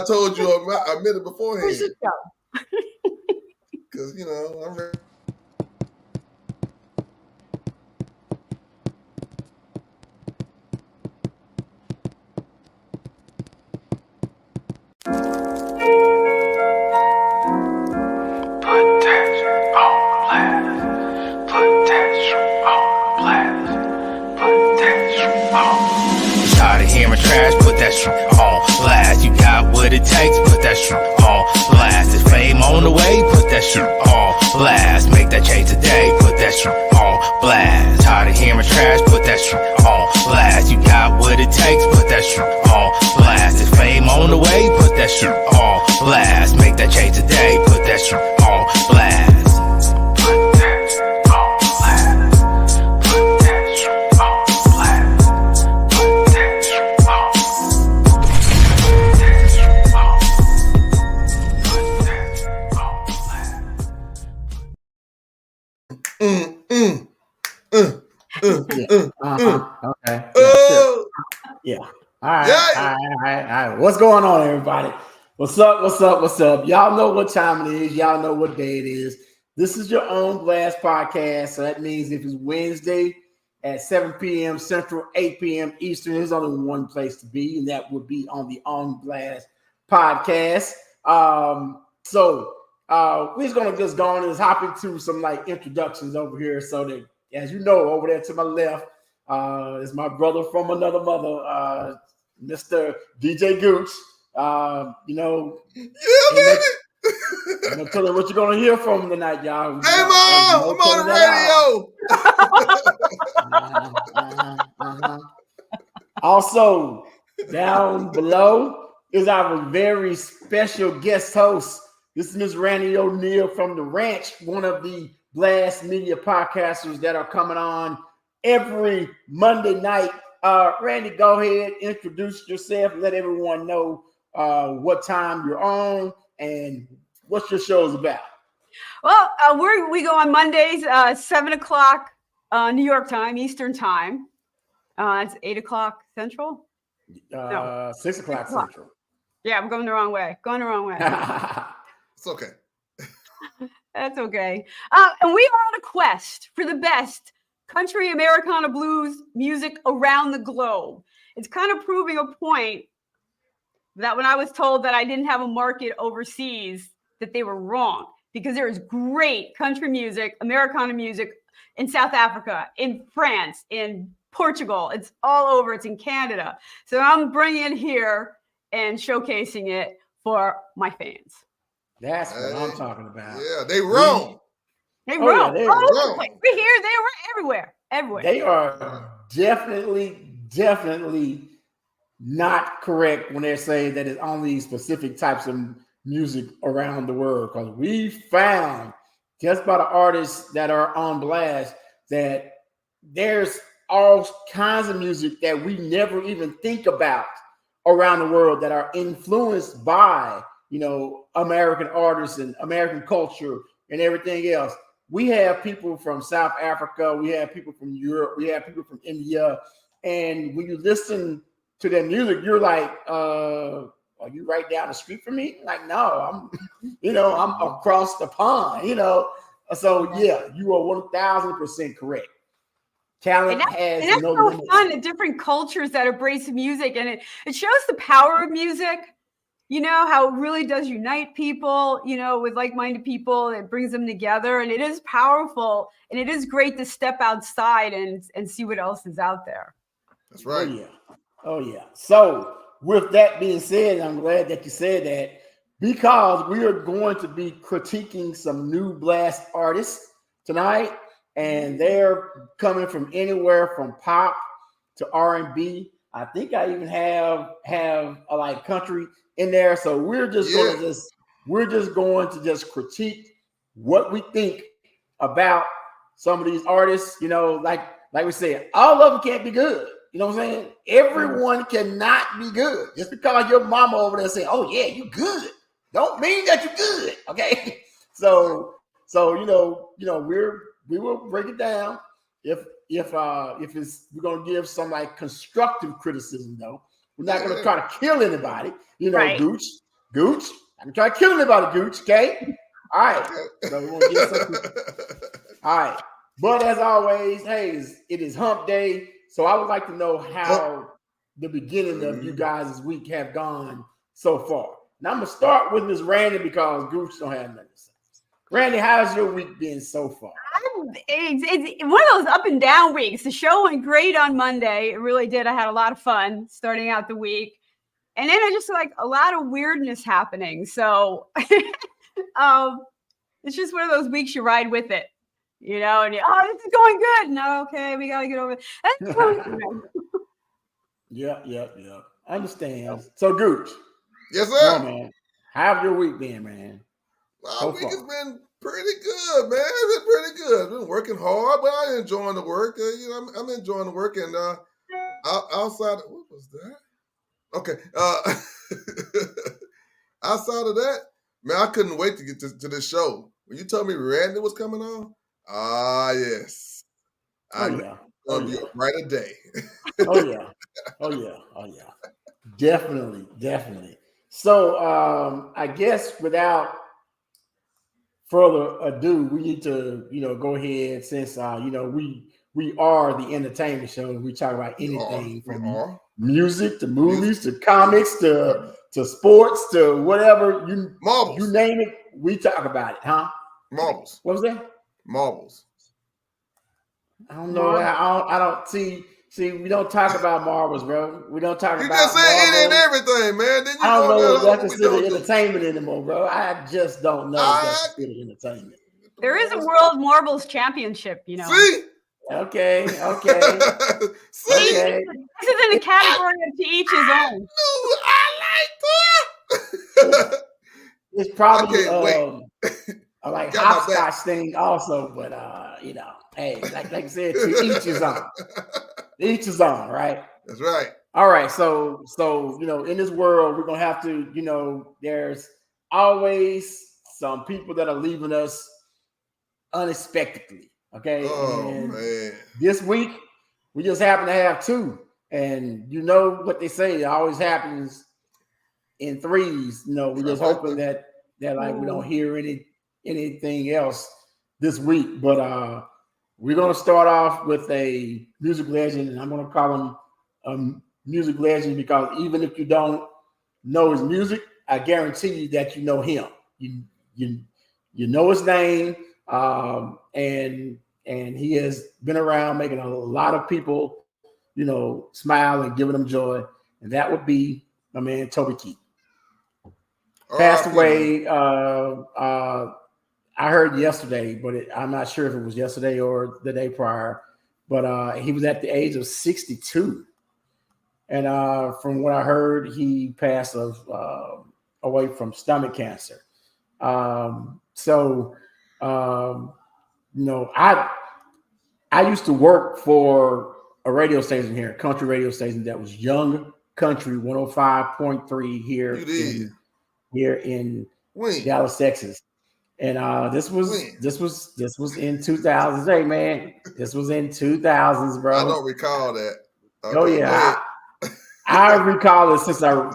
told you a minute beforehand. Where's it go? Because, you know, I'm ready. Tired of hearing trash, put that shit on blast. You got what it takes, put that shit on blast. Is fame on the way, put that shit on blast. Make that change today, put that shit on blast. Tired of hearing trash, put that shit on blast. You got what it takes, put that shit on blast. Is fame on the way, put that shit on blast. Make that change today, put that shit on blast. Okay. Yeah. All right. What's going on, everybody? What's up? Y'all know what time it is. Y'all know what day it is. This is your On Blast podcast. So that means if it's Wednesday at 7 p.m. Central, 8 p.m. Eastern, there's only one place to be, and that would be on the On Blast podcast. So we're just gonna just go on and hop into some like introductions over here. So that, as you know, over there to my left is my brother from another mother, Mr. DJ Gooch. You know, I'm gonna tell you what you're gonna hear from him tonight, y'all. Hey, Mom, I'm on the radio. Also, down below is our very special guest host. This is Miss Randy O'Neill from The Ranch, one of the Blast Media podcasters that are coming on every Monday night. Randy, go ahead, introduce yourself, let everyone know what time you're on and what your show is about. Well, we go on Mondays, 7 o'clock New York time, Eastern time. It's 8 o'clock Central. 6 o'clock Central. Yeah, I'm going the wrong way. It's okay. That's okay. And we are on a quest for the best country Americana blues music around the globe. It's kind of proving a point that when I was told that I didn't have a market overseas, that they were wrong, because there is great country music, Americana music in South Africa, in France, in Portugal. It's all over. It's in Canada. So I'm bringing it here and showcasing it for my fans. That's what I'm talking about. Yeah, they roam. They roam. Yeah, We're here. They were everywhere. They are definitely not correct when they're saying that it's only specific types of music around the world. Because we found just by the artists that are on blast that there's all kinds of music that we never even think about around the world that are influenced by, you know, American artists and American culture and everything else. We have people from South Africa, we have people from Europe, we have people from India, and when you listen to their music, you're like, are you right down the street from me? Like, no, I'm across the pond, you know. So yeah, you are 1,000% correct. Talent has no limits. So fun, the different cultures that embrace music, and it shows the power of music. You know, how it really does unite people, you know, with like-minded people. It brings them together, and it is powerful, and it is great to step outside and see what else is out there. That's right. Oh yeah. So with that being said, I'm glad that you said that, because we are going to be critiquing some new blast artists tonight, and they're coming from anywhere from pop to R&B. I think I even have a like country in there. So we're just going to just critique what we think about some of these artists. You know, like we said, all of them can't be good. You know what I'm saying? Everyone cannot be good. Just because your mama over there saying, "Oh yeah, you good," don't mean that you're good. Okay. So we will break it down if we're gonna give some like constructive criticism though. We're not gonna try to kill anybody, you know, right. Gooch. Gooch. I'm trying to kill anybody, Gooch. Okay. All right. So we want to get something. All right. But as always, hey, it is hump day. So I would like to know how the beginning of you guys' week have gone so far. Now I'm going to start with Ms. Randy because Gooch don't have nothing to say. Randy, how's your week been so far? It's one of those up and down weeks. The show went great on Monday. It really did. I had a lot of fun starting out the week. And then I just like a lot of weirdness happening. So it's just one of those weeks you ride with it, you know, and this is going good. No, okay, we got to get over it. Yeah. I understand. So, Gooch. Yes, sir. Come on, man. How's your week been, man? My week has been pretty good, man. It's been pretty good. I've been working hard, but I'm enjoying the work. I'm enjoying the work. And outside, what was that? Okay. Outside of that, man, I couldn't wait to get to this show. When you told me Randy was coming on, yes. I know it'll be right a day. Oh yeah. Definitely. So I guess without further ado, we need to, go ahead since we are the entertainment show. We talk about anything from music to movies to comics to sports to whatever you name it. We talk about it, huh? Marbles. What was that? Marbles. I don't know. I don't see. We don't talk about marbles, bro. We don't talk about. You just said any and everything, man. Then I don't know if that's considered entertainment anymore, bro. I just don't know if that's considered entertainment. There is a World Marbles Championship, you know. See? Okay. See? Okay. This is in the category of to each his own. I like that. It's probably like hopscotch thing also, but hey, like I said, to each his own. Each his own, right? That's right. All right. So in this world, we're gonna have to, there's always some people that are leaving us unexpectedly. Okay. Oh, and man. This week we just happen to have two. And you know what they say, it always happens in threes. We're just hoping that like we don't hear anything else this week. But we're gonna start off with a music legend, and I'm gonna call him a music legend because even if you don't know his music, I guarantee you that you know him. You know his name, and he has been around making a lot of people, smile and giving them joy, and that would be my man Toby Keith. Passed away. I heard yesterday, but I'm not sure if it was yesterday or the day prior. But he was at the age of 62, and from what I heard, he passed away from stomach cancer. I used to work for a radio station here, a country radio station that was Young Country 105.3 here in Dallas, Texas. And this was in 2008, man. This was in 2000s, bro. I don't recall that. Okay, oh yeah, I recall it since I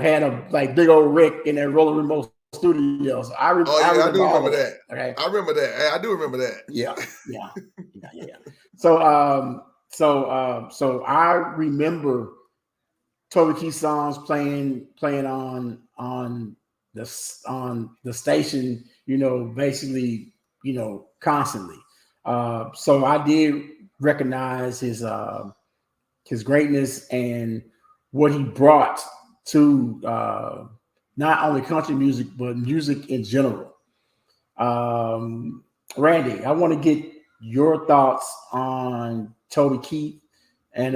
had a big old Rick in that Rolling Remote studio. So I I do remember that. Okay, I remember that. I do remember that. Yeah. So I remember Toby Keith songs playing on the station, basically, constantly. So I did recognize his greatness and what he brought to not only country music, but music in general. Randy, I want to get your thoughts on Toby Keith and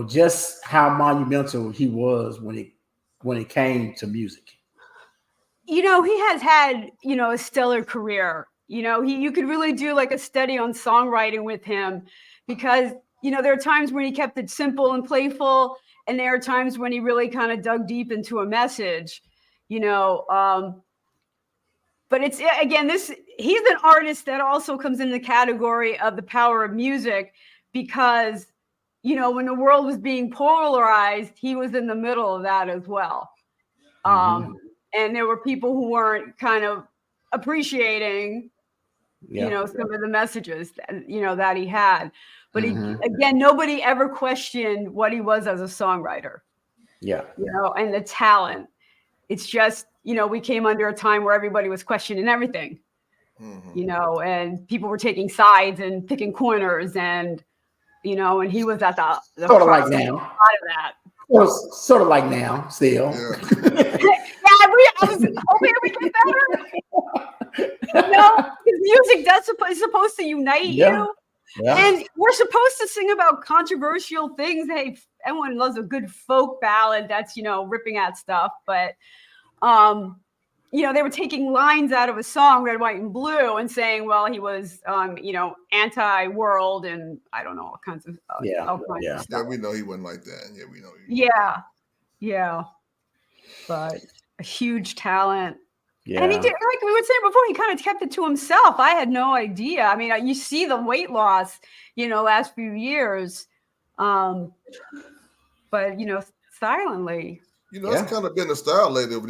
just how monumental he was when it came to music. He has had, a stellar career. You could really do like a study on songwriting with him because, there are times when he kept it simple and playful, and there are times when he really kind of dug deep into a message, but it's, again, he's an artist that also comes in the category of the power of music because, when the world was being polarized, he was in the middle of that as well. And there were people who weren't kind of appreciating, some of the messages that, that he had. But again, nobody ever questioned what he was as a songwriter. Yeah. And the talent. It's just, we came under a time where everybody was questioning everything, and people were taking sides and picking corners, and, and he was at the sort of like now. Of that. Well, sort of like now, still. Yeah. I was hoping we get better. Because music is supposed to unite you. Yeah. And we're supposed to sing about controversial things. Hey, everyone loves a good folk ballad that's, ripping at stuff. But, they were taking lines out of a song, Red, White, and Blue, and saying, well, he was, anti-world and I don't know, all kinds of stuff. Yeah, we know he wasn't like that. Yeah, we know. Yeah. But a huge talent. Yeah. And he did, like we were saying before, he kind of kept it to himself. I had no idea. I mean, you see the weight loss, last few years. But, silently. It's kind of been a style lately with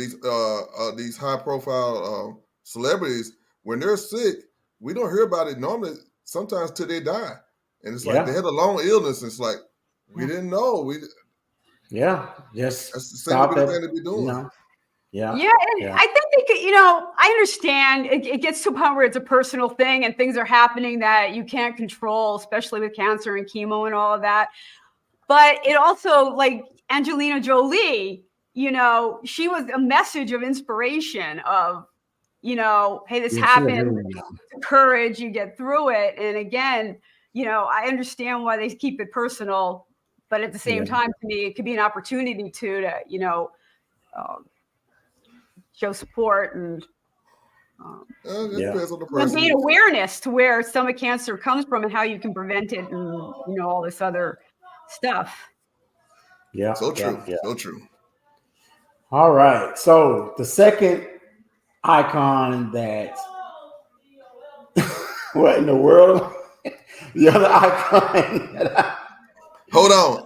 these high profile celebrities. When they're sick, we don't hear about it normally, sometimes till they die. And it's like they had a long illness. And it's like, we didn't know. Just that's the same thing to be doing. Yeah. And I think they could, I understand it gets to a point where it's a personal thing and things are happening that you can't control, especially with cancer and chemo and all of that. But it also, like Angelina Jolie, she was a message of inspiration of, hey, this happened, courage, you get through it. And again, I understand why they keep it personal, but at the same time, to me, it could be an opportunity to show support and gain awareness to where stomach cancer comes from and how you can prevent it and all this other stuff. Yeah. So true. So true. All right. So the second icon that what in the world? The other icon that hold on.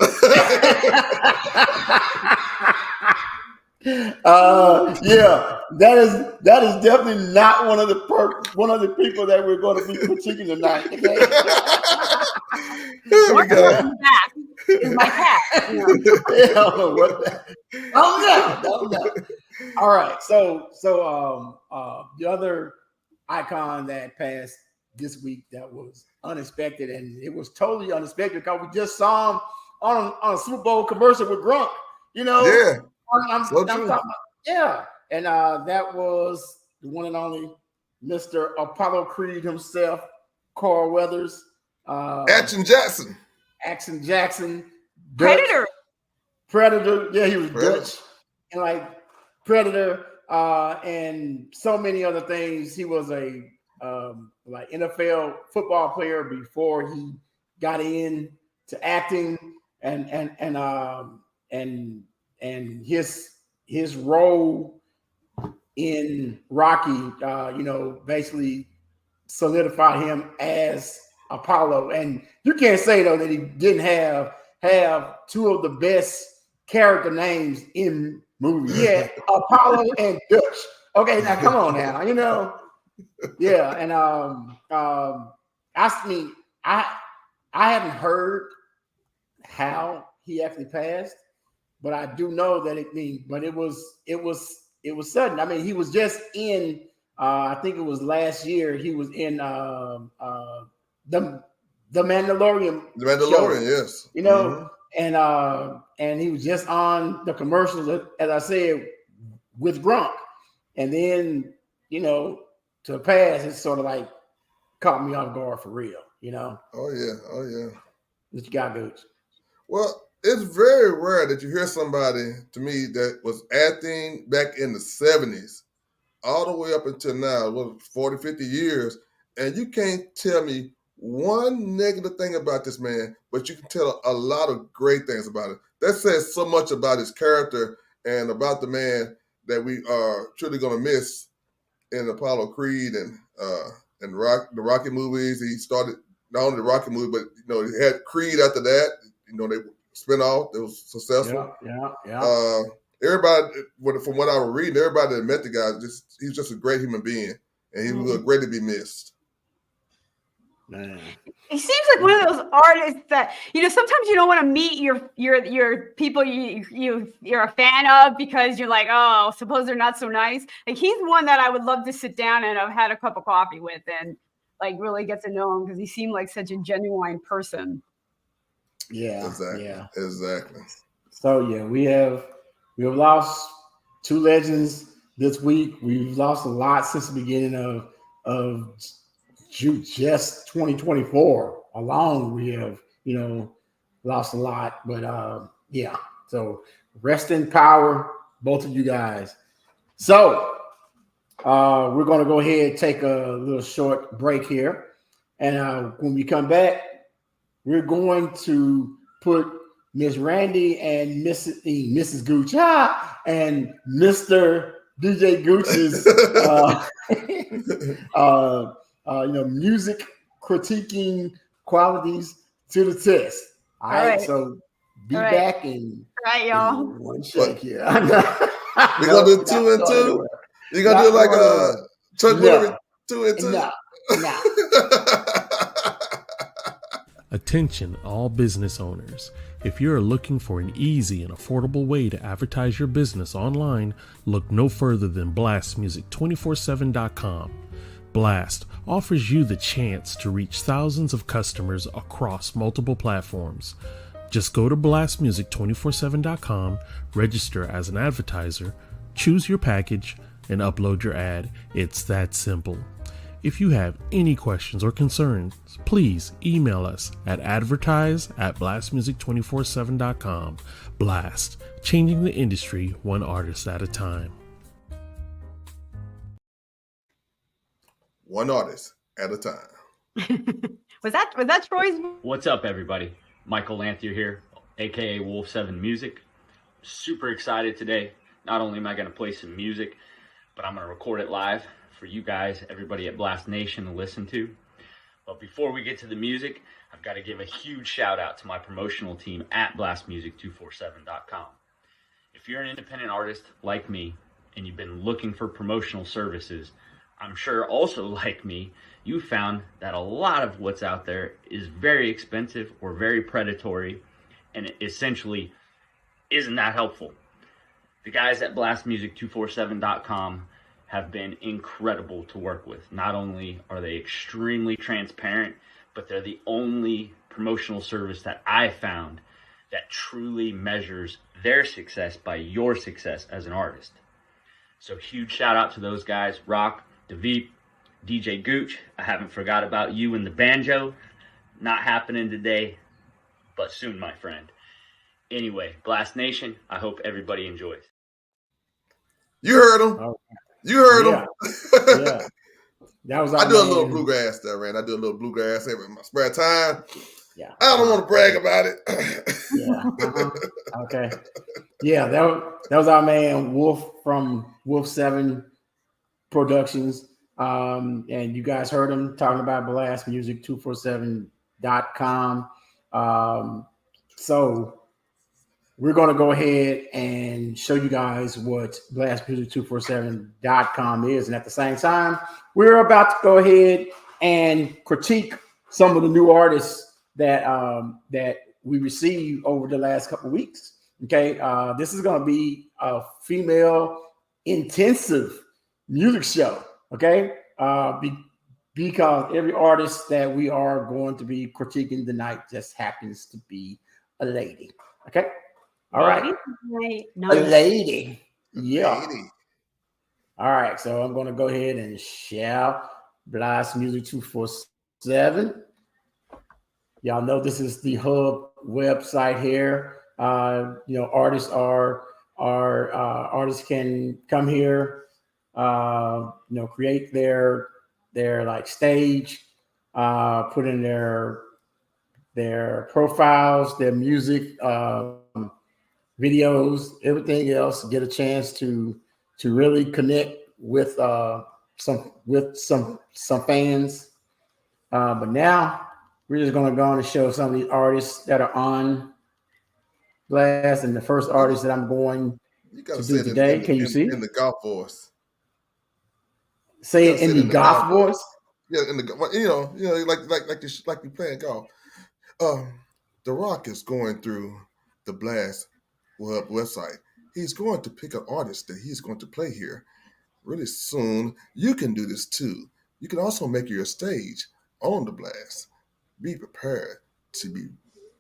That is definitely not one of the people that we're going to be critiquing tonight. Okay? Here we go. Is my cat. I don't know what that. Oh no. All right. So the other icon that passed this week that was unexpected, and it was totally unexpected because we just saw him on a Super Bowl commercial with Gronk. Yeah. I'm talking about, and that was the one and only Mr. Apollo Creed himself, Carl Weathers, Action Jackson, Predator. Yeah, he was Dutch, and like Predator, and so many other things. He was a like NFL football player before he got into acting, and his role in Rocky, basically solidified him as Apollo. And you can't say though that he didn't have two of the best character names in movies. Yeah, Apollo and Dutch. Okay, now come on now, Yeah, and I haven't heard how he actually passed. But I do know that it was sudden. I mean, he was just in. I think it was last year. He was in the Mandalorian. The Mandalorian, show, yes. And he was just on the commercials, as I said, with Gronk, and then to pass, it's sort of like caught me off guard for real. Oh yeah. What you got, Gooch? Well. It's very rare that you hear somebody, to me, that was acting back in the 70s, all the way up until now, 40, 50 years, and you can't tell me one negative thing about this man, but you can tell a lot of great things about it. That says so much about his character and about the man that we are truly going to miss in Apollo Creed and the Rocky movies. He started not only the Rocky movie, but he had Creed after that. They spinoff. It was successful. Yeah. everybody, from what I was reading, everybody that met the guy, he's just a great human being, and he was great to be missed. Man. He seems like one of those artists that, sometimes you don't want to meet your people you're a fan of because you're like, oh, suppose they're not so nice. Like, he's one that I would love to sit down and have had a cup of coffee with and like really get to know him because he seemed like such a genuine person. Yeah. Exactly. Yeah. Exactly. So yeah, we have lost two legends this week. We've lost a lot since the beginning of just 2024 alone. We have lost a lot, but yeah. So rest in power, both of you guys. So we're going to go ahead and take a little short break here, and when we come back, we're going to put Miss Randy and Mrs. Gooch and Mr. DJ Gooch's music critiquing qualities to the test. All right. So be back in y'all. One shake here. We're gonna do 2 and 2. You're gonna do like a Chuck Woolery 2 and 2. No. Attention all business owners. If you are looking for an easy and affordable way to advertise your business online, look no further than blastmusic247.com. Blast offers you the chance to reach thousands of customers across multiple platforms. Just go to blastmusic247.com, register as an advertiser, choose your package, and upload your ad. It's that simple. If you have any questions or concerns, please email us at advertise@blastmusic247.com. Blast, changing the industry one artist at a time. One artist at a time. Was that Troy's? What's up, everybody? Michael Lanthier here, aka Wolf 7 Music. Super excited today. Not only am I going to play some music, but I'm going to record it live for you guys, everybody at Blast Nation to listen to. But before we get to the music, I've got to give a huge shout out to my promotional team at blastmusic247.com. If you're an independent artist like me and you've been looking for promotional services, I'm sure also like me, you found that a lot of what's out there is very expensive or very predatory and essentially isn't that helpful. The guys at blastmusic247.com have been incredible to work with. Not only are they extremely transparent, but they're the only promotional service that I found that truly measures their success by your success as an artist. So huge shout out to those guys, Rock, Daveep, DJ Gooch. I haven't forgot about you and the banjo. Not happening today, but soon, my friend. Anyway, Blast Nation, I hope everybody enjoys. You heard him. Oh. You heard him. Yeah. That was I do a little bluegrass there, man. I do a little bluegrass every my spare time. Yeah. I don't want to brag about it. Yeah. Okay. Yeah, that was our man Wolf from Wolf 7 Productions. And you guys heard him talking about blastmusic247.com. So we're going to go ahead and show you guys what blastmusic247.com is. And at the same time, we're about to go ahead and critique some of the new artists that we received over the last couple of weeks. Okay. This is going to be a female intensive music show. Okay. Because every artist that we are going to be critiquing tonight just happens to be a lady. Okay. All right. Nice. A lady. Yeah. Lady. All right. So I'm going to go ahead and shout Blast Music 247. Y'all know this is the hub website here. Artists artists can come here, create their like stage, put in their profiles, their music, videos, everything else, get a chance to really connect with some fans. But now we're just gonna go on and show some of these artists that are on Blast, and the first artist that I'm going You got to to say do it today. Can you see? in the golf voice. Say You it got to in say it the in the golf golf voice. voice. Yeah, in the like you playing golf. The Rock is going through the Blast website. He's going to pick an artist that he's going to play here really soon. You can do this too. You can also make your stage on the Blast. Be prepared to be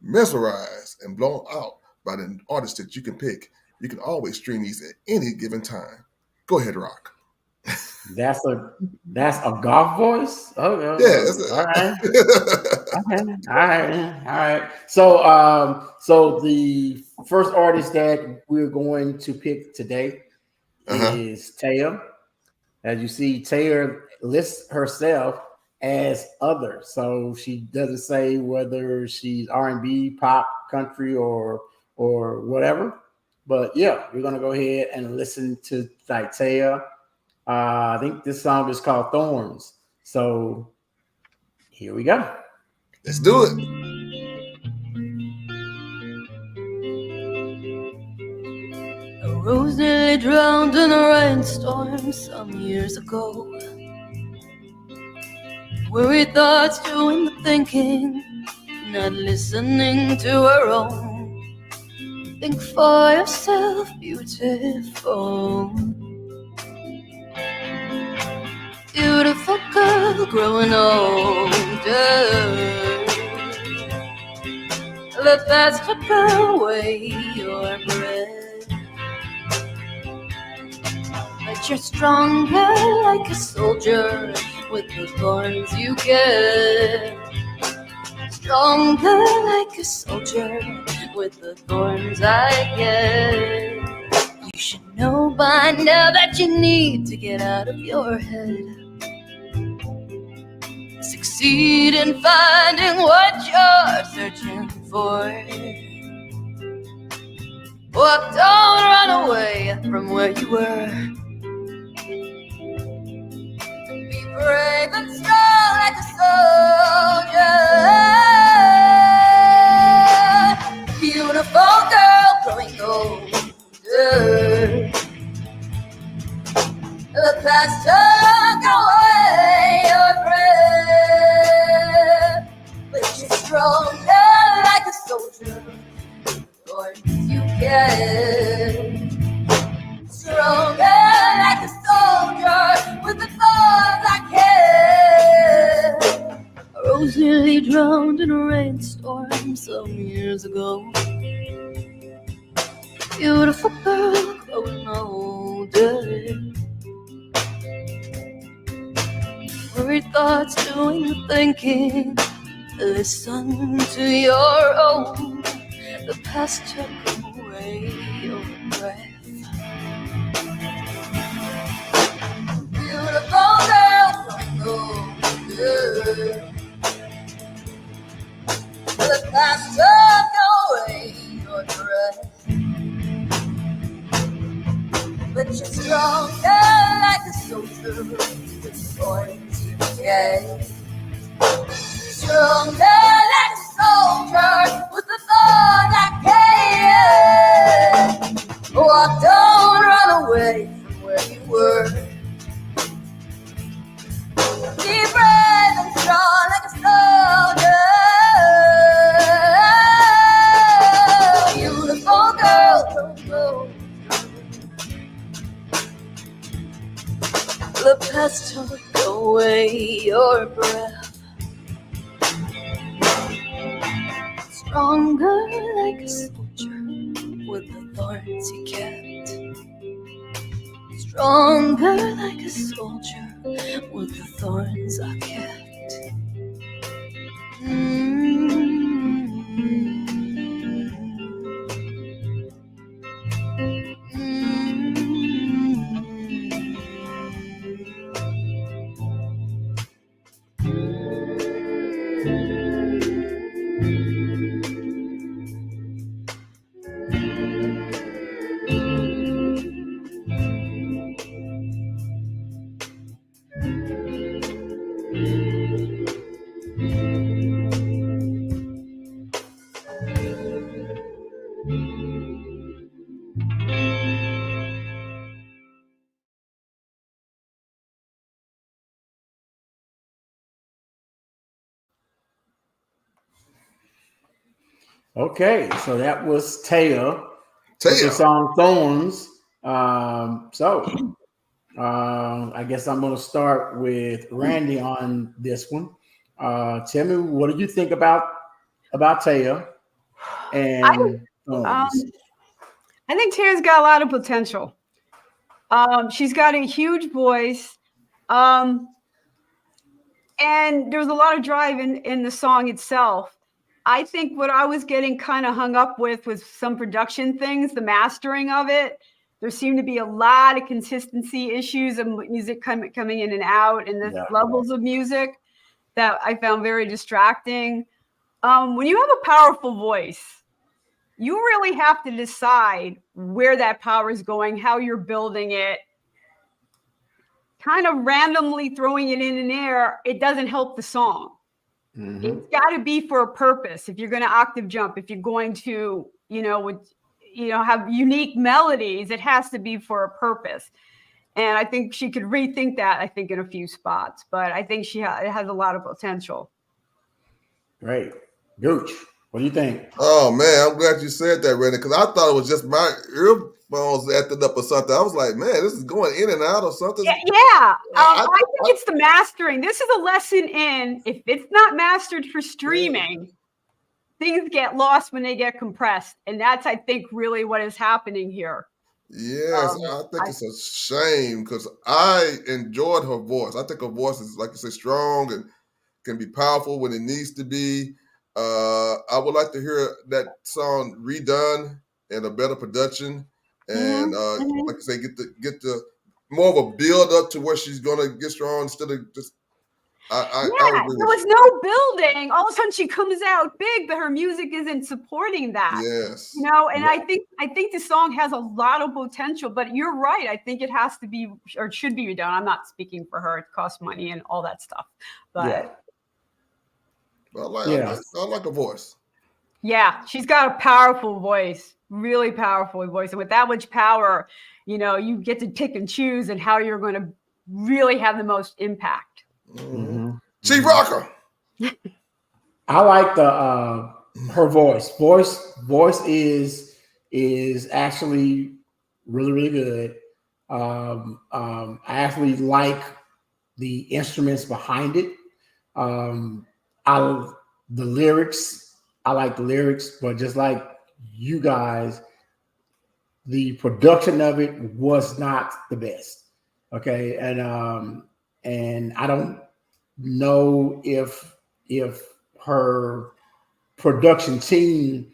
mesmerized and blown out by the artist that you can pick. You can always stream these at any given time. Go ahead, Rock. That's a golf voice. Yeah, All right. that's Okay. All right. All right. So the first artist that we're going to pick today uh-huh. is Taya. As you see, Taya lists herself as other, so she doesn't say whether she's R&B, pop, country, or whatever. But yeah, we're gonna go ahead and listen to like Taya. I think this song is called Thorns. So here we go. Let's do it. A rose nearly drowned in a rainstorm some years ago. Worried thoughts doing the thinking, not listening to her own. Think for yourself, beautiful. Beautiful girl growing older. Let that took away your breath. But you're stronger like a soldier with the thorns you get. Stronger like a soldier with the thorns I get. You should know by now that you need to get out of your head. Succeed in finding what you're searching for. Walk, don't run away from where you were. Be brave and strong like a soldier. Beautiful girl growing older. The past took away your breath, but you're stronger like a soldier. Lord, you get stronger like a soldier with the thorns I carry. A rose nearly drowned in a rainstorm some years ago. Beautiful girl growing older. Worried thoughts doing the thinking. Listen to your own. The past took away your breath. Beautiful girl growing older. The past took away your breath. But you're stronger like a soldier with thorns you get. Stronger like a soldier with the thorns I carry. Walk, don't run away from where you were. Be brave and strong like a soldier. Beautiful girl, don't go. The past took away your breath. Stronger like a soldier with the thorns he kept. Stronger like a soldier with the thorns I kept. Okay, so that was Taya with the song Thorns. I guess I'm going to start with Randy on this one. Tell me, what did you think about Taya and Thorns? I think Taya's got a lot of potential. She's got a huge voice. And there's a lot of drive in the song itself. I think what I was getting kind of hung up with was some production things, the mastering of it. There seemed to be a lot of consistency issues of music coming in and out, and the levels of music that I found very distracting. When you have a powerful voice, you really have to decide where that power is going, how you're building it. Kind of randomly throwing it in air, it doesn't help the song. Mm-hmm. It's got to be for a purpose. If you're going to octave jump, if you're going to, have unique melodies, it has to be for a purpose. And I think she could rethink that, I think, in a few spots. But I think it has a lot of potential. Great. Gooch, what do you think? Oh, man, I'm glad you said that, Randy, because I thought it was just my earphones acting up or something. I was like, man, this is going in and out or something. Yeah. I think it's the mastering. This is a lesson in, if it's not mastered for streaming, things get lost when they get compressed. And that's, I think, really what is happening here. Yes, I think it's a shame because I enjoyed her voice. I think her voice is, like you say, strong and can be powerful when it needs to be. I would like to hear that song redone and a better production, and like I say, get the more of a build up to where she's gonna get strong instead of just. I there was no building. All of a sudden, she comes out big, but her music isn't supporting that. Yes, and I think the song has a lot of potential. But you're right. I think it has to be or it should be redone. I'm not speaking for her. It costs money and all that stuff. But I like a voice. Yeah, she's got a powerful voice, really powerful voice. And with that much power, you get to pick and choose and how you're going to really have the most impact. Mm-hmm. Chief Rocker. I like her voice. Voice is actually really, really good. I actually like the instruments behind it. I like the lyrics, but just like you guys, the production of it was not the best. Okay. And I don't know if her production team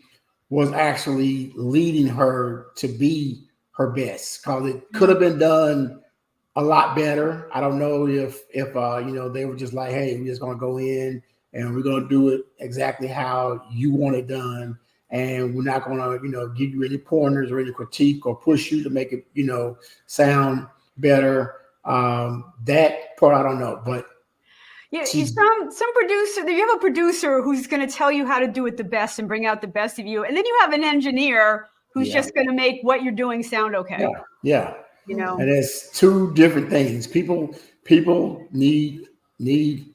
was actually leading her to be her best, because it could have been done a lot better. I don't know if they were just like, hey, we're just going to go in and we're going to do it exactly how you want it done. And we're not going to, give you any pointers or any critique or push you to make it, sound better. That part, I don't know, but some producer, you have a producer who's going to tell you how to do it the best and bring out the best of you. And then you have an engineer who's just going to make what you're doing sound okay. Yeah. And it's two different things. People need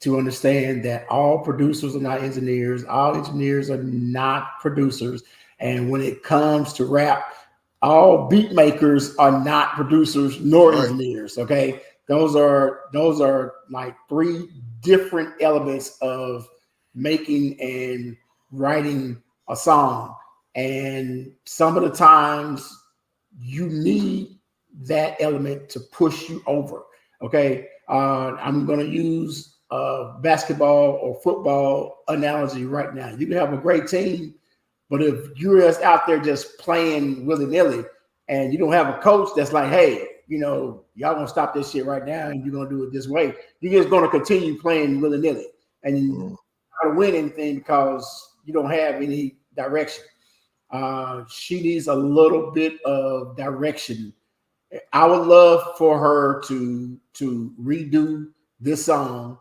to understand that all producers are not engineers. All engineers are not producers. And when it comes to rap, all beat makers are not producers nor engineers. Okay. Those are like three different elements of making and writing a song. And some of the times you need that element to push you over. Okay. I'm going to use a basketball or football analogy right now. You can have a great team, but if you're just out there just playing willy-nilly and you don't have a coach that's like, hey, y'all gonna stop this shit right now and you're gonna do it this way, you're just gonna continue playing willy-nilly and you're not gonna win anything because you don't have any direction. She needs a little bit of direction. I would love for her to redo this song,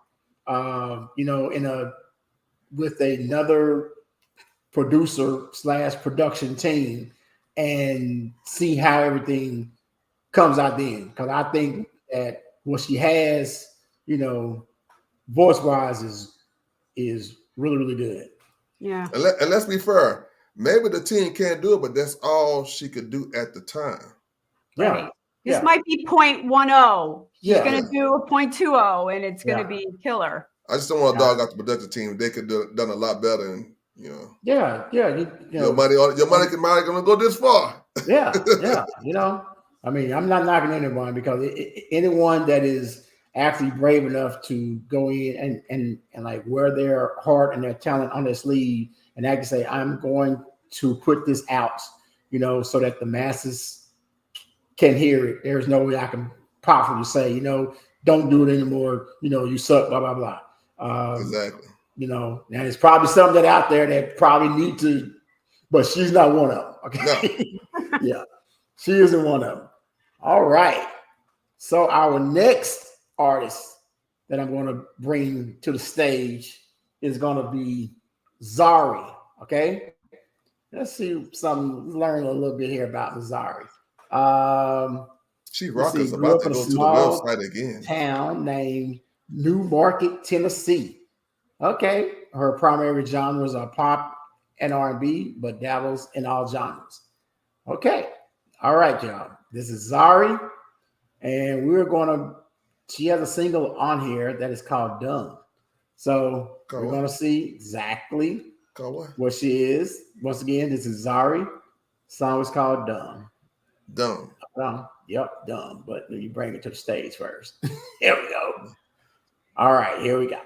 with another producer / production team and see how everything comes out then. Because I think that what she has, voice wise is really, really good. Yeah. And let's be fair. maybe the team can't do it, but that's all she could do at the time. Yeah. Right. This might be 0.10. She's Yeah. going to do a 0.20, and it's going to Yeah. be killer. I just don't want to dog out the production team. They could have done a lot better, and Yeah. You know, your money might gonna go this far. yeah. You know, I mean, I'm not knocking anyone because anyone that is actually brave enough to go in and like wear their heart and their talent on their sleeve and actually say, I'm going to put this out, you know, so that the masses can hear it. There's no way I can properly say, you know, don't do it anymore. You know, you suck, blah, blah, blah. Exactly. You know, now there's probably some that out there that probably need to, but she's not one of them. Okay. No. Yeah. She isn't one of them. All right. So our next artist that I'm going to bring to the stage is going to be Zari. Okay. Let's see learn a little bit here about Zari. She rock is about to go to the website again. Town named New Market, Tennessee. Okay. Her primary genres are pop and R&B, but dabbles in all genres. Okay. All right, y'all. This is Zari. And she has a single on here that is called Dumb. So we're going to see exactly what she is. Once again, this is Zari. Song is called Dumb. Dumb. Yep, dumb. But you bring it to the stage first. Here we go. All right, here we go.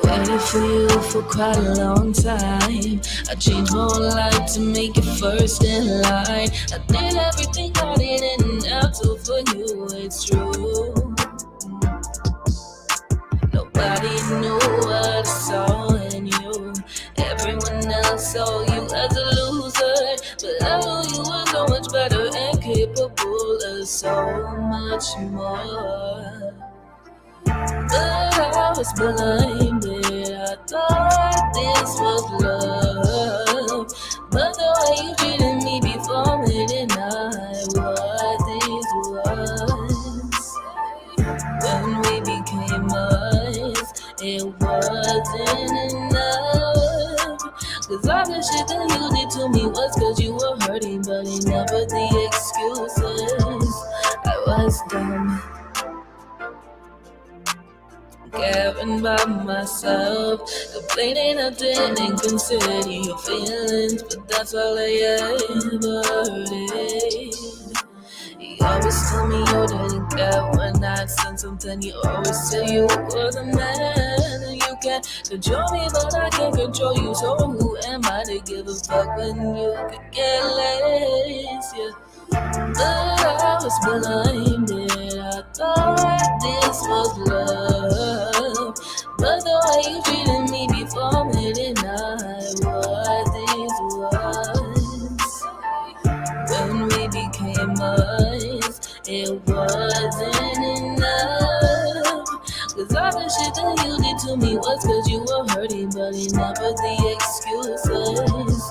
Waited for you for quite a long time. I changed my whole life to make it first in line. I did everything I did and out to for you, it's true. Nobody knew what I saw in you. Everyone else saw you as a loser, but I knew you were so much better and capable of so much more. But I was blinded, I thought this was love. But the way you treated me before me denied what this was. When we became us, it wasn't enough. Cause all the shit that you did to me was cause you were hurting, but it never the excuses. I was dumb, caring about myself, complaining I didn't consider your feelings, but that's all I ever did. You always tell me you didn't care when I said something. You always say you were the man, and you can't control me, but I can't control you. So who am I to give a fuck when you could get less? Yeah. But I was blinded, I thought this was love. But the way you treated me before me denied what this was. When we became us, it wasn't enough. Cause all the shit that you did to me was cause you were hurting, but it never the excuses.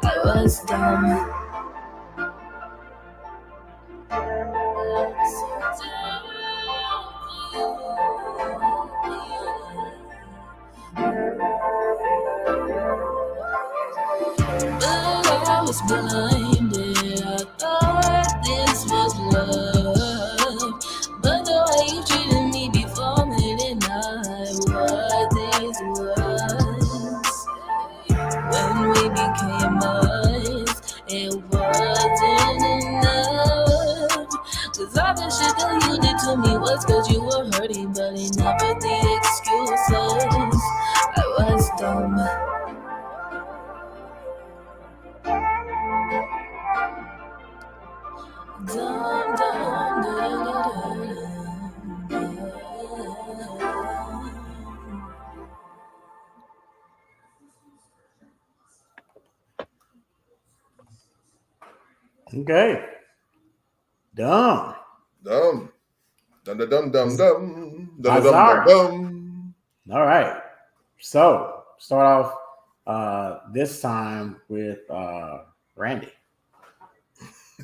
I was dumb. But I was blinded, I thought this was love. But the way you treated me before me denied what this was. When we became us, it wasn't enough. Cause all the shit that you did to me was cause you were hurting, but it never the excuses. I was dumb. Dumb, dumb, dumb, dumb. Okay. Dumb. Dumb. Dum dum dum dum dum dum Azar. dum. All right. So start off this time with Randy.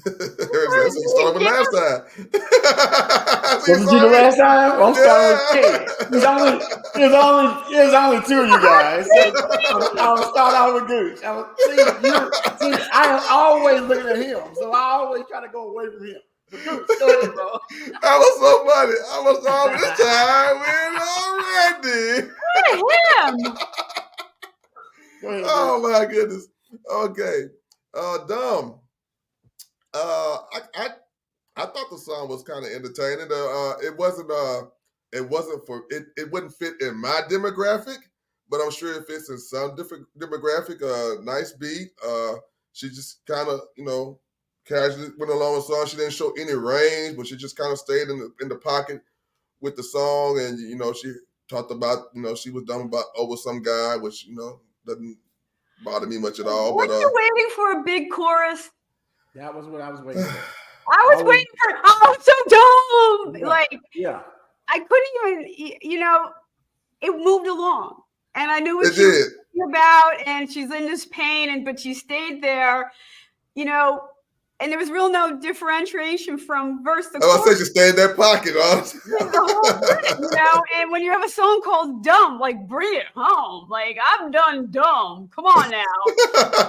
That's what you started with last time. Was it you the last time? Well, I'm starting with Ted. There's only two of you guys. So I'll start out with Gooch. I am always looking at him, so I always try to go away from him. But Gooch, go ahead, bro. That was so funny. I was on this time with already. Him. Go ahead, Oh my goodness. Okay. Dumb. I thought the song was kind of entertaining. It wouldn't fit in my demographic, but I'm sure it fits in some different demographic. Nice beat. She just kind of, casually went along with the song. She didn't show any range, but she just kind of stayed in the pocket with the song. And, she talked about, she was dumb about over some guy, which, doesn't bother me much at all. Weren't you waiting for a big chorus? That was what I was waiting for. I was waiting for, so dumb. Yeah. I couldn't even, it moved along. And I knew what she was talking about. And she's in this pain, but she stayed there, and there was no differentiation from verse to chorus. I said she stayed in that pocket, huh? And when you have a song called Dumb, bring it home. I'm done dumb. Come on now.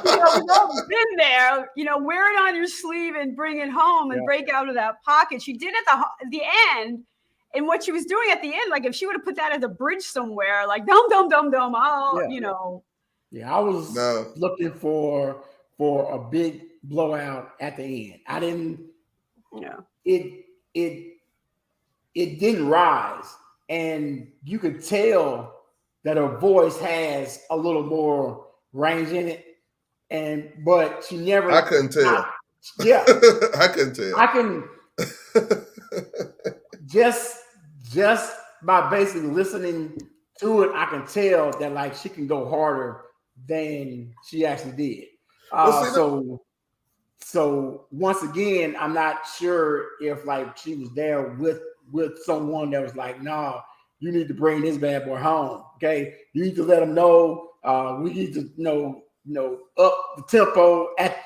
We've all been there, wear it on your sleeve and bring it home and break out of that pocket. She did at the end. And what she was doing at the end, if she would have put that as a bridge somewhere, dumb, dumb, dumb, dumb, Yeah, I was looking for a big blowout at the end. I didn't. Yeah. It didn't rise, and you could tell that her voice has a little more range in it, but she never. I couldn't tell. I couldn't tell. I can just by basically listening to it, I can tell that she can go harder than she actually did. So once again, I'm not sure if she was there with someone that was no, you need to bring this bad boy home. Okay, you need to let them know. We need to up the tempo at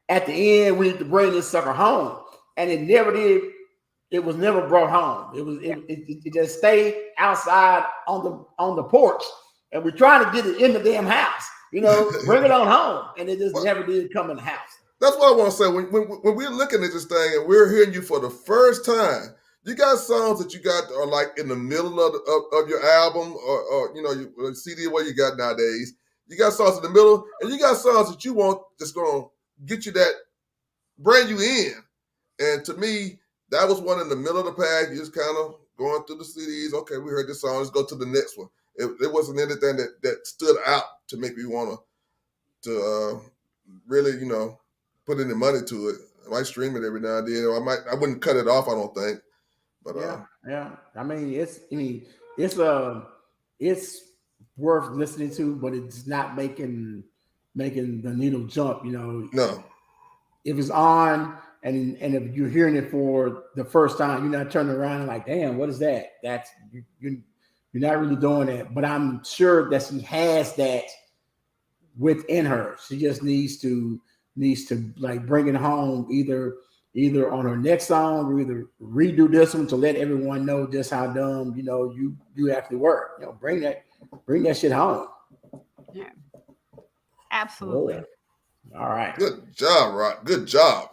the end. We need to bring this sucker home, and it never did. It was never brought home. It just stayed outside on the porch, and we're trying to get it in the damn house. Bring it on home, and it just never did come in the house. That's what I want to say. When we're looking at this thing and we're hearing you for the first time, you got songs that you got are in the middle of your album or your CD, what you got nowadays. You got songs in the middle, and you got songs that you want that's going to get you bring you in. And to me, that was one in the middle of the pack. You just kind of going through the CDs. Okay, we heard this song. Let's go to the next one. It wasn't anything that stood out to make me want to really, put any money to it. I might stream it every now and then. I wouldn't cut it off, I don't think. But yeah. I mean, it's worth listening to, but it's not making the needle jump. No. If it's on and if you're hearing it for the first time, you're not turning around and damn, what is that? That's you're not really doing that. But I'm sure that she has that within her. She just needs to bring it home either on her next song or either redo this one to let everyone know just how dumb you actually were. Bring that shit home. Yeah, absolutely. All right. Good job, Rock. Good job.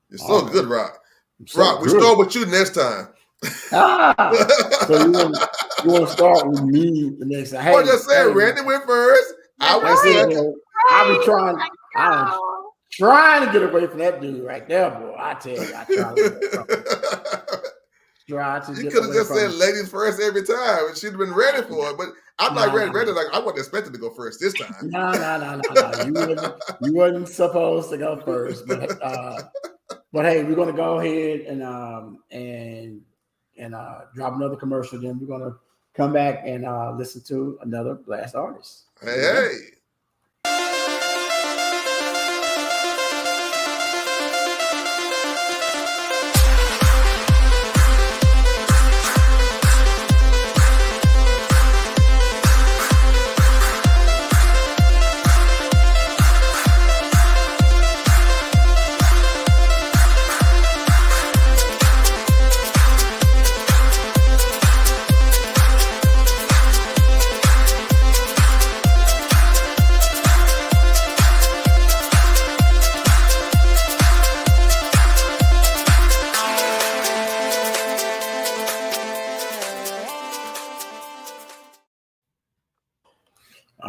You're so good, Rock. So Rock, we start with you next time. So you want to start with me the next time? Well, just say Randy went first. I'm trying to get away from that dude right there, boy. I tell you, I try to. You could have just said ladies first every time, and she'd have been ready for it. But I'm like ready. I wasn't expected to go first this time. No. You wasn't supposed to go first, but hey, we're gonna go ahead and drop another commercial. Then we're gonna come back and listen to another Blast artist. Hey.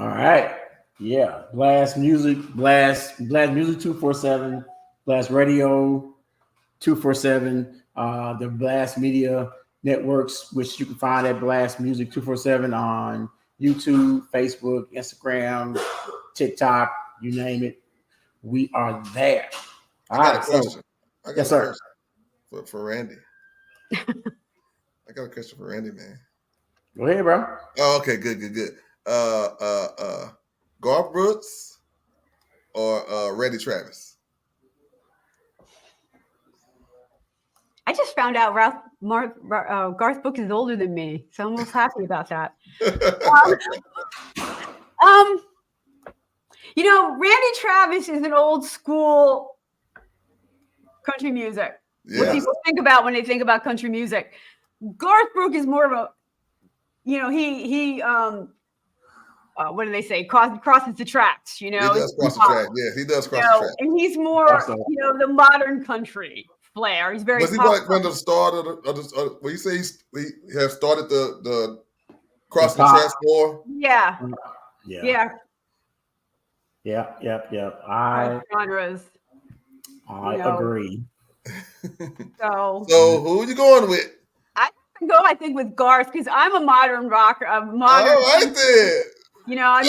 All right. Yeah. Blast Music 247, Blast Radio 247, the Blast Media Networks, which you can find at Blast Music 247 on YouTube, Facebook, Instagram, TikTok, you name it. We are there. I got a question. Yes, sir. For Randy. I got a question for Randy, man. Go ahead, bro. Oh, okay, good. Garth Brooks or Randy Travis? I just found out Garth Brooks is older than me, so I'm almost happy about that. Randy Travis is an old school country music. Yeah. What people think about when they think about country music. Garth Brooks is more of a, he what do they say? Crosses the tracks, He does cross the track. Yeah, he does cross the track. And he's more, the modern country flair. He's very. Was he like one of the start of the when you say he have started the crossing the tracks more? Yeah. Genres. I agree. So who are you going with? I think with Garth, because I'm a modern rocker. I like that. I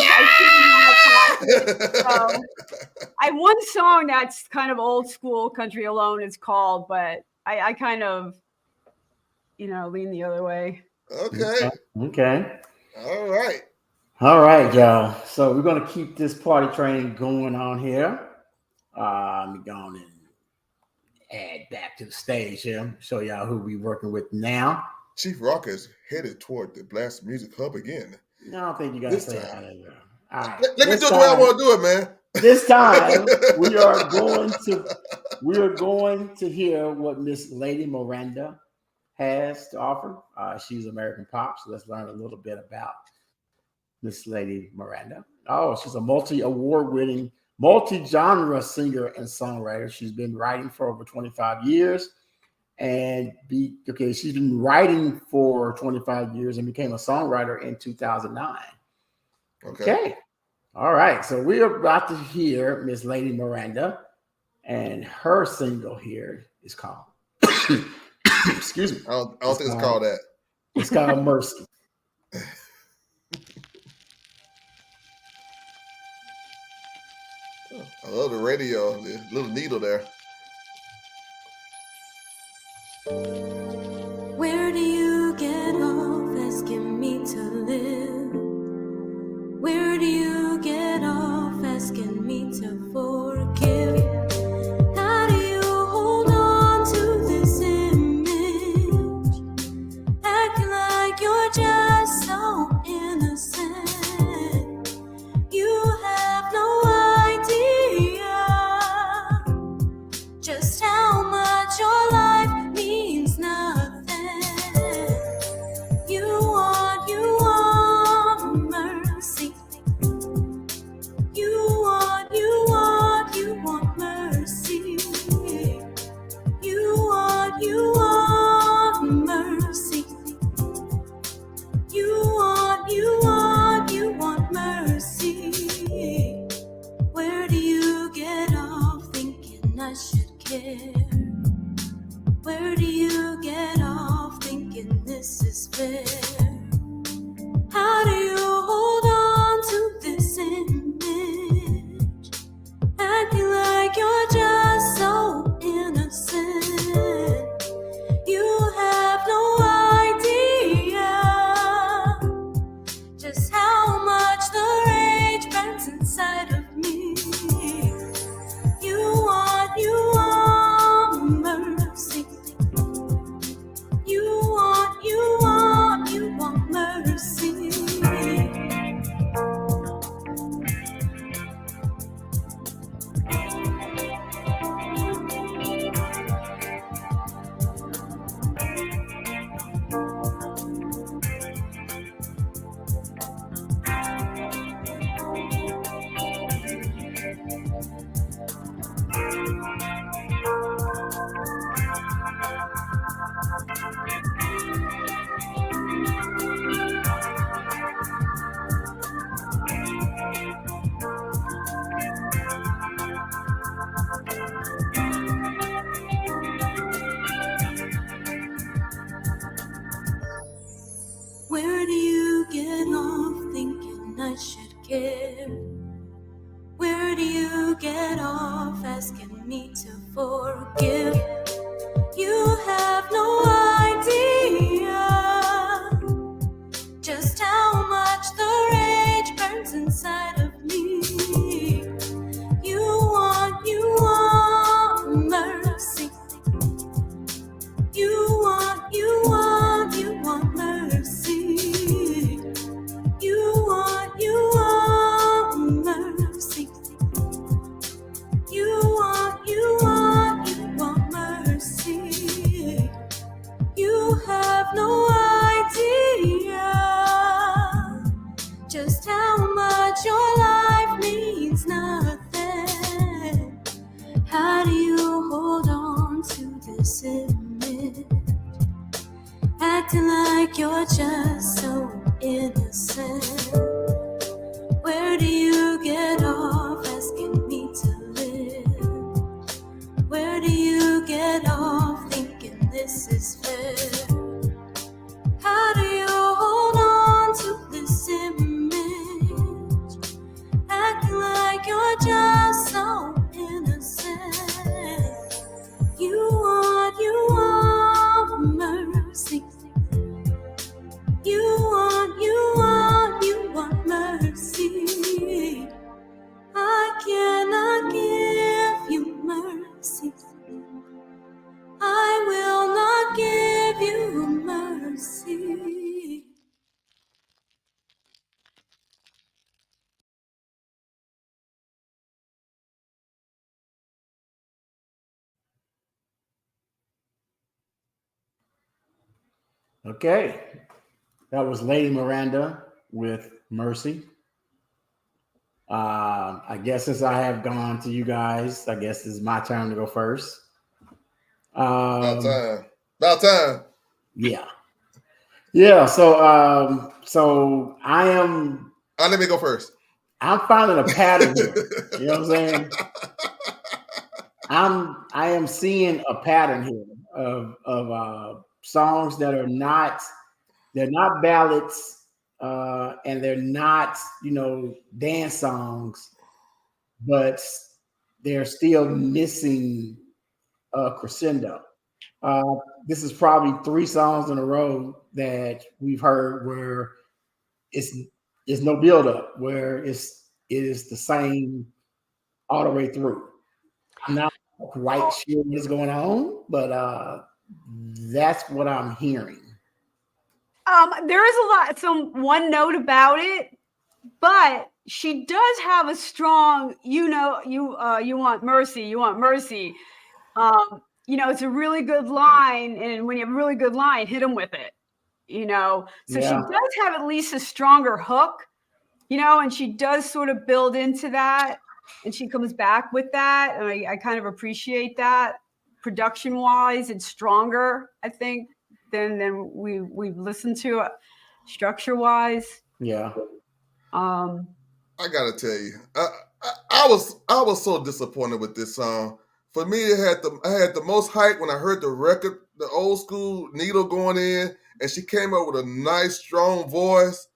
one song that's kind of old school country alone is called, but I kind of, lean the other way. Okay. All right, y'all. So we're gonna keep this party train going on here. Let me go on and add back to the stage here. Show y'all who we working with now. Chief Rocker is headed toward the Blast Music Hub again. No, I don't think you gotta say that. All right. Let me do it the way I want to do it, man. This time we are going to hear what Miss Lady Miranda has to offer. She's American pop, so let's learn a little bit about Miss Lady Miranda. Oh, she's a multi-award-winning, multi-genre singer and songwriter. She's been writing for over 25 years. She's been writing for 25 years and became a songwriter in 2009. Okay. All right. So we're about to hear Miss Lady Miranda, and her single here is called excuse me. I don't think it's called that. It's called Mercy. I love the radio, the little needle there. Where do you get off asking me to live? Where do you get off asking me to forgive? How do you hold on to this image? Acting like you're just so innocent. You have no idea just how much your life means nothing. You want mercy. You want mercy. You want mercy. You want mercy. Where do you get off thinking I should care? Where do you get off thinking this is fair? How do you hold on to this image? Acting like you're just so innocent. You have no idea just how much the rage burns inside of me. You want mercy. You want Where do you get off thinking I should care? Where do you get off asking me to forgive? You have no idea just how much the rage burns inside of me. You want mercy. You want mercy. You want mercy. You want mercy. You have no idea just how much your life means nothing. How do you hold on to this image, acting like you're just so innocent? Where do you get off asking me to live? Where do you get off thinking this is fair? How do you hold on to this image, acting like you're just so innocent? You want mercy. You want mercy. I cannot give you mercy. I will not give you mercy. Okay, that was Lady Miranda with Mercy. I guess since I have gone to you guys, I guess it's my turn to go first. About time. About time. Yeah. Yeah. So I am. Let me go first. I'm finding a pattern here. You know what I'm saying? I am seeing a pattern here of songs that are not, they're not ballads, and they're not, dance songs, but they're still missing a crescendo. This is probably 3 songs in a row that we've heard where it's no build up, where it is the same all the way through. I'm not quite sure what's going on, but that's what I'm hearing. There is one note about it, but she does have a strong, you want mercy, you want mercy. It's a really good line, and when you have a really good line, hit them with it. So She does have at least a stronger hook, and she does sort of build into that, and she comes back with that, and I kind of appreciate that. Production wise, it's stronger, I think, than we've listened to it, structure wise. Yeah. I gotta tell you, I was so disappointed with this song. For me, I had the most hype when I heard the record, the old school needle going in, and she came up with a nice, strong voice.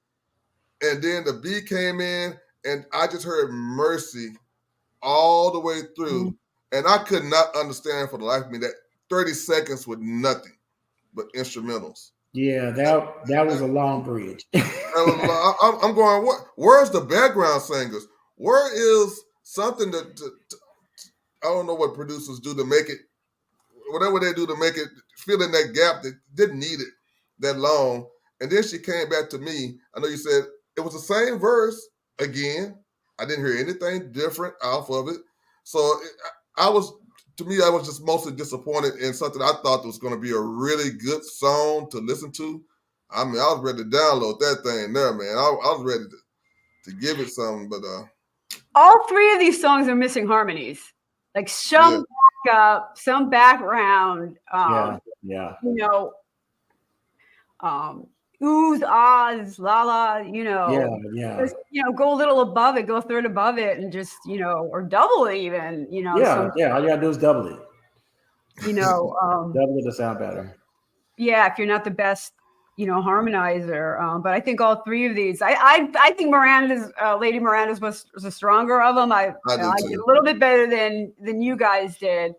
And then the beat came in, and I just heard Mercy all the way through. And I could not understand for the life of me that 30 seconds with nothing but instrumentals. Yeah, that was a long bridge. I'm going, where's the background singers? Where is something that I don't know what producers do to make it, whatever they do to make it fill in that gap that didn't need it that long. And then she came back to me. I know you said it was the same verse again. I didn't hear anything different off of it. So I was just mostly disappointed in something I thought was going to be a really good song to listen to. I mean, I was ready to download that thing there, man. I was ready to give it something, but all 3 of these songs are missing harmonies, like some backup, some background. Oohs, ahs, la la, just, go a little above it, go a third above it, and just, or double it even, all you gotta do is double it. Double it to sound better. Yeah, if you're not the best, harmonizer. But I think all three of these, I think Lady Miranda's was the stronger of them. I did a little bit better than you guys did.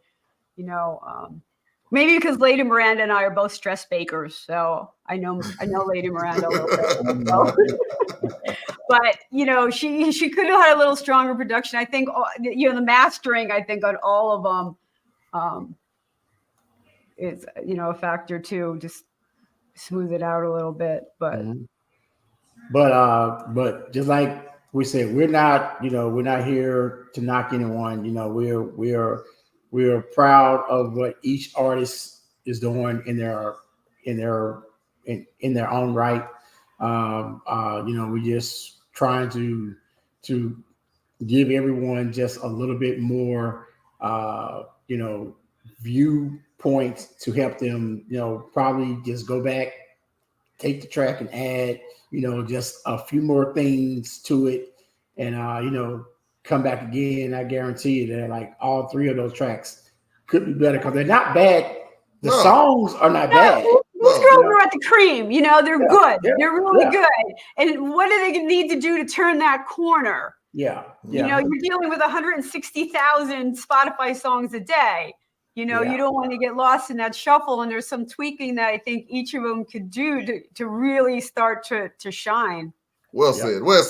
Maybe because Lady Miranda and I are both stress bakers, so I know Lady Miranda a little bit. But she could have had a little stronger production. I think the mastering, I think, on all of them is a factor too. Just smooth it out a little bit, but but just like we said, we're not here to knock anyone. We're proud of what each artist is doing in their own right. We're just trying to give everyone just a little bit more viewpoints to help them, probably just go back, take the track and add, just a few more things to it, and come back again. I guarantee you that like all three of those tracks could be better because they're not bad. The songs are not bad. These girls are at the cream. They're good. Yeah, they're really good. And what do they need to do to turn that corner? Yeah. You're dealing with 160,000 Spotify songs a day. You don't want to get lost in that shuffle. And there's some tweaking that I think each of them could do to really start to shine. Well said. Well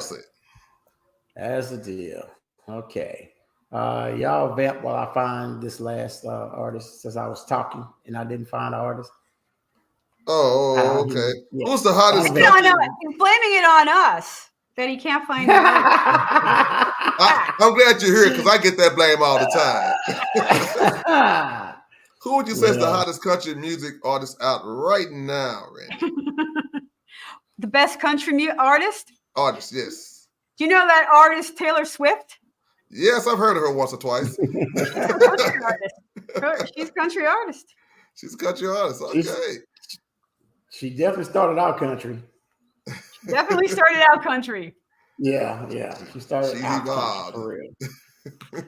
said. That's the deal. Okay. Y'all vamp while I find this last artist, since I was talking and I didn't find the artist. Oh, okay. Yeah. Who's the hottest? He's blaming it on us that he can't find it. I'm glad you're here because I get that blame all the time. Who would you say is the hottest country music artist out right now, Randy? The best country artist? Artist, yes. Do you know that artist Taylor Swift? Yes, I've heard of her once or twice. She's a country artist. She's a country artist. Okay. She definitely started out country. Definitely started out country. Yeah. She started out country for real.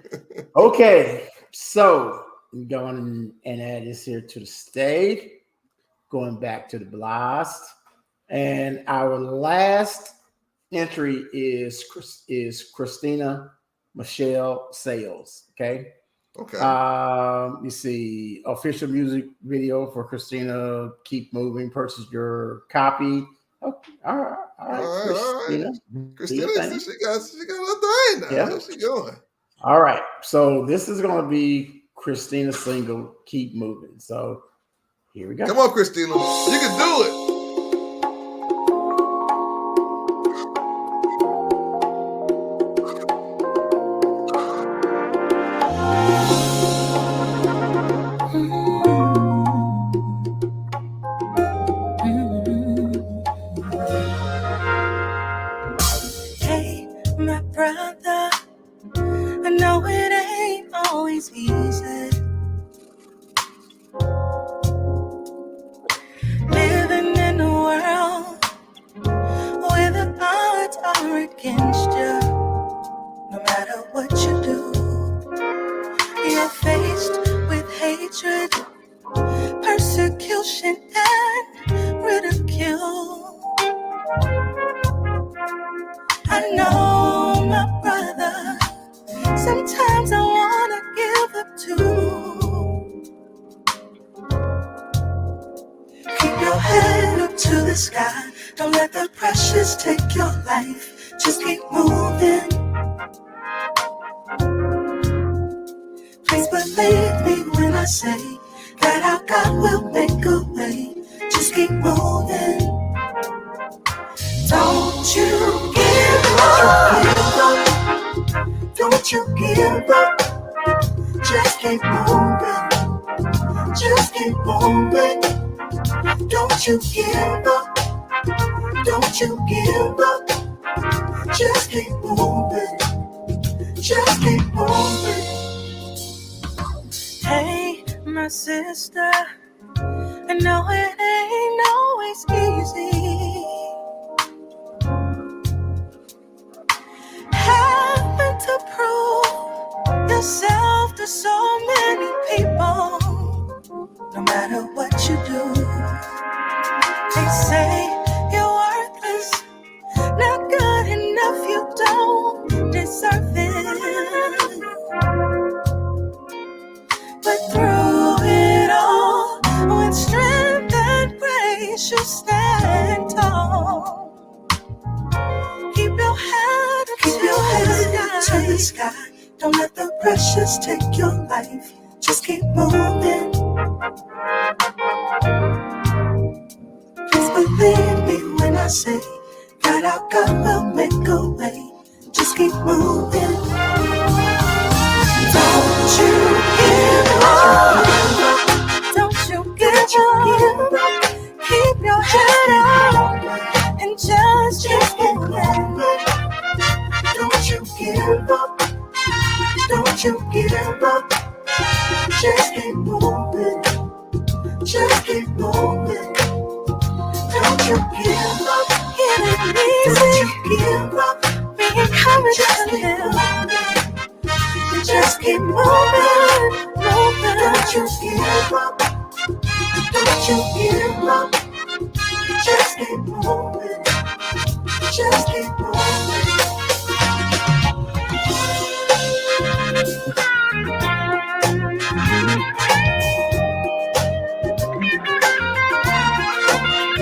Okay, so I'm going and add this here to the stage. Going back to the blast. And our last entry is Christina Michelle Sales. Okay. You see official music video for Christina. Keep moving. Purchase your copy. Okay. All right. Christina, she got a thing now. Yeah. How's she going? All right. So this is going to be Christina's single, Keep Moving. So here we go. Come on, Christina. You can do it. So many people, no matter what you do, They say you're worthless, not good enough, you don't deserve it. But through it all, with strength and grace, you stand tall. Keep your head up to the sky. Don't let the pressures take your life. Just keep moving. Please believe me when I say that our God will make a way. Just keep moving. Don't you give up. Don't you give up. Keep your head up and just keep moving. Don't you give up. Don't you give up. Just keep moving. Just keep moving. Don't you give up. It ain't easy. Don't you give up. Be encouraged to live. Just keep moving, moving. Don't you give up. Don't you give up. Just keep moving. Just keep moving. Just keep moving. Just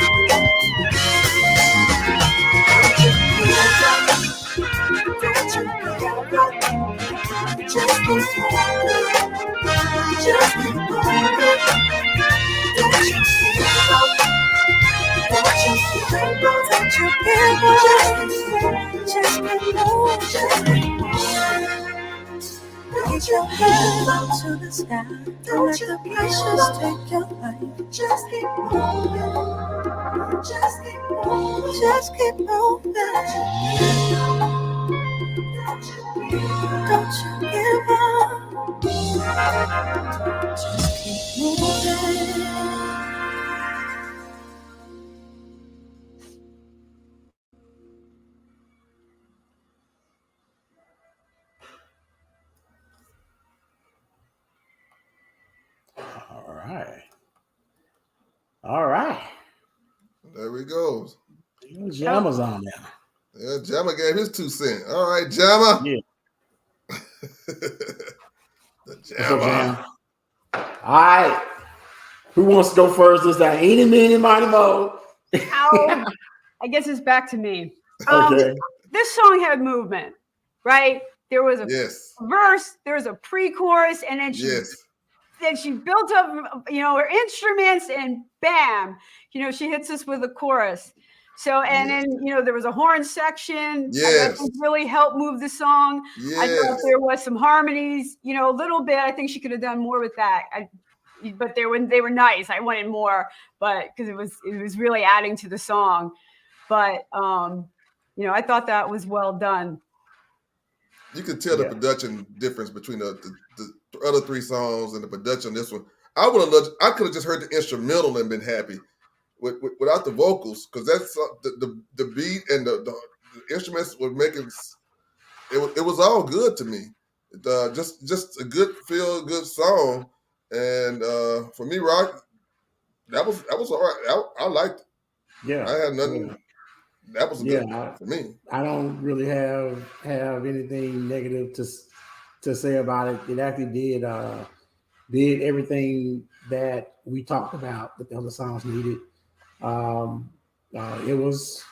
keep moving. Don't you give up. Don't you give up. Don't you give up. Just keep moving. Just keep moving. Put your head up to the sky. Don't let the pressures take your life. Just keep moving. Just keep moving. Just keep moving. Don't you give up. Just keep moving. All right. All right. There we go. Jammer's on now. Yeah, Jammer gave his 2 cents. All right, Jammer. Yeah. The What's up, Jammer. Jam? All right. Who wants to go first this time? Eeny, meeny, miny, mo. Ow. I guess it's back to me. Okay. This song had movement, right? There was a Yes. verse, there was a pre-chorus, and then Yes. she built up, her instruments, and bam, she hits us with a chorus. So, and then, there was a horn section. Yes. I think really helped move the song. Yes. I thought there was some harmonies, a little bit. I think she could have done more with that. But they were nice. I wanted more, but because it was really adding to the song. But I thought that was well done. You could tell the production difference between the other 3 songs and the production on this one. I could have just heard the instrumental and been happy without the vocals, because that's the beat and the instruments were making it was all good to me. Just a good good song, and for me, Rock, that was all right. I liked it. Yeah. I had nothing. Yeah. That was good for me. I don't really have anything negative to say about it. It actually did everything that we talked about that the other songs needed. It was,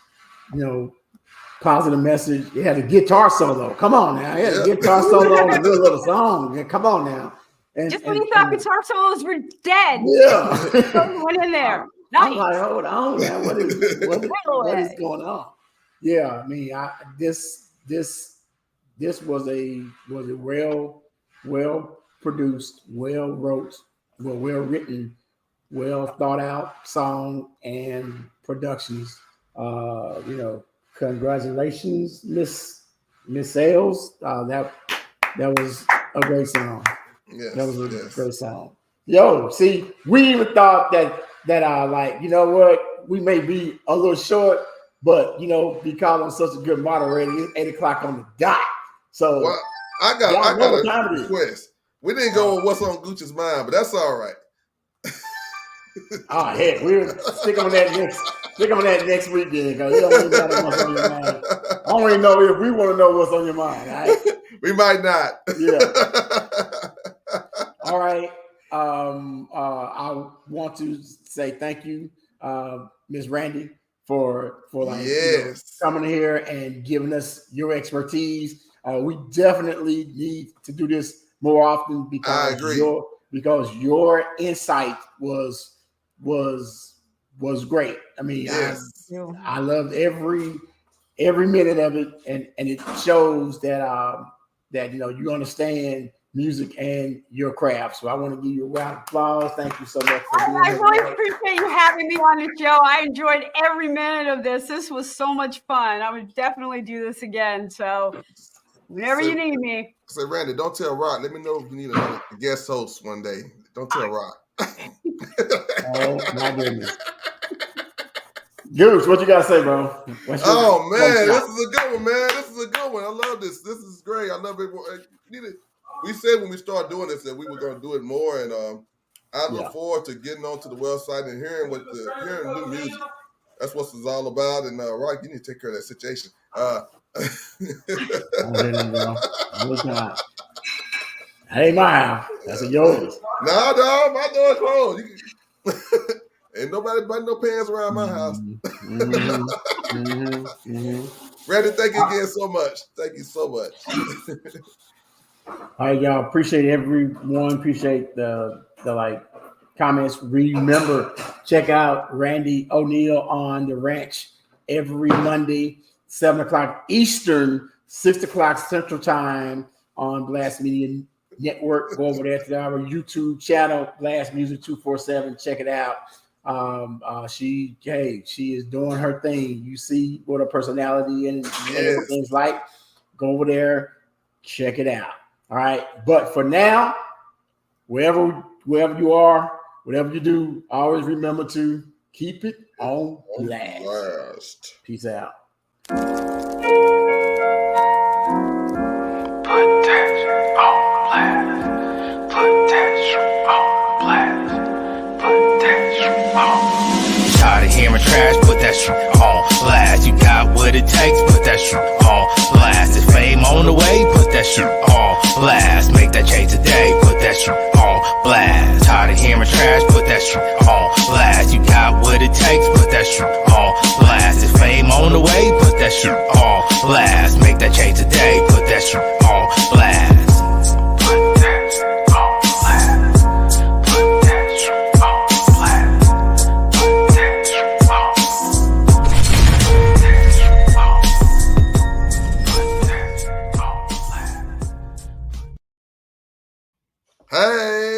positive message. It had a guitar solo. Come on now. It had a guitar solo in the middle of the song. Yeah, come on now. And, just when you thought guitar solos were dead. Yeah. Went in there. Nice. I'm like, hold on, man. What is going on? Yeah, I mean, this was a well produced, well written, well thought out song and productions. Congratulations, Miss Sales. That was a great song. Yes, that was a great song. Yo, see, we even thought that we may be a little short, but because I'm such a good moderator, it's 8:00 on the dot. So I got Y'all know what a time it is. request. We didn't go with what's on Gucci's mind, but that's all right. Oh heck, we'll stick on that next weekend because it don't even matter what's on your mind. I don't even know if we want to know what's on your mind. All right? We might not. Yeah. All right. I want to say thank you, Ms. Randy, for Yes. coming here and giving us your expertise. We definitely need to do this more often I agree. because your insight was great. I mean, Yes. I loved every minute of it, and it shows that that you understand music and your craft. So I want to give you a round of applause. Thank you so much for being I here. really appreciate you having me on the show. I enjoyed every minute of this. This was so much fun. I would definitely do this again. So whenever you need me. Say, Randy, don't tell Rock. Let me know if you need a guest host one day. Don't tell Rock. Oh my goodness. Goose, what you gotta say, bro? Oh man, this is a good one, man. This is a good one. I love this. This is great. I love it. We said when we started doing this that we were going to do it more, and I look forward to getting onto the website and hearing hearing new music. That's what it's all about. And Rock, you need to take care of that situation. That ain't my house. That's yours. No, my door's closed. Ain't nobody butting no pants around my house. Randy, thank you again so much. Thank you so much. All right, y'all. Appreciate everyone. Appreciate the comments. Remember, check out Randy O'Neal on the ranch every Monday, 7:00 Eastern, 6:00 Central Time on Blast Media Network. Go over there to our YouTube channel, Blast Music 247. Check it out. She is doing her thing. You see what her personality and everything's like. Go over there, check it out. All right. But for now, wherever you are, whatever you do, always remember to keep it on blast. Peace out. Put that on blast. Put that on blast. Put that on. Tired of hearing trash, put that shit on blast. You got what it takes, put that shit on blast. Is fame on the way, put that shit on blast. Make that change today, put that shit on blast. Tired of hearing trash, put that shit on blast. You got what it takes, put that shit on blast. Is fame on the way, put that shit on blast. Make that change today, put that shit on blast. Hey.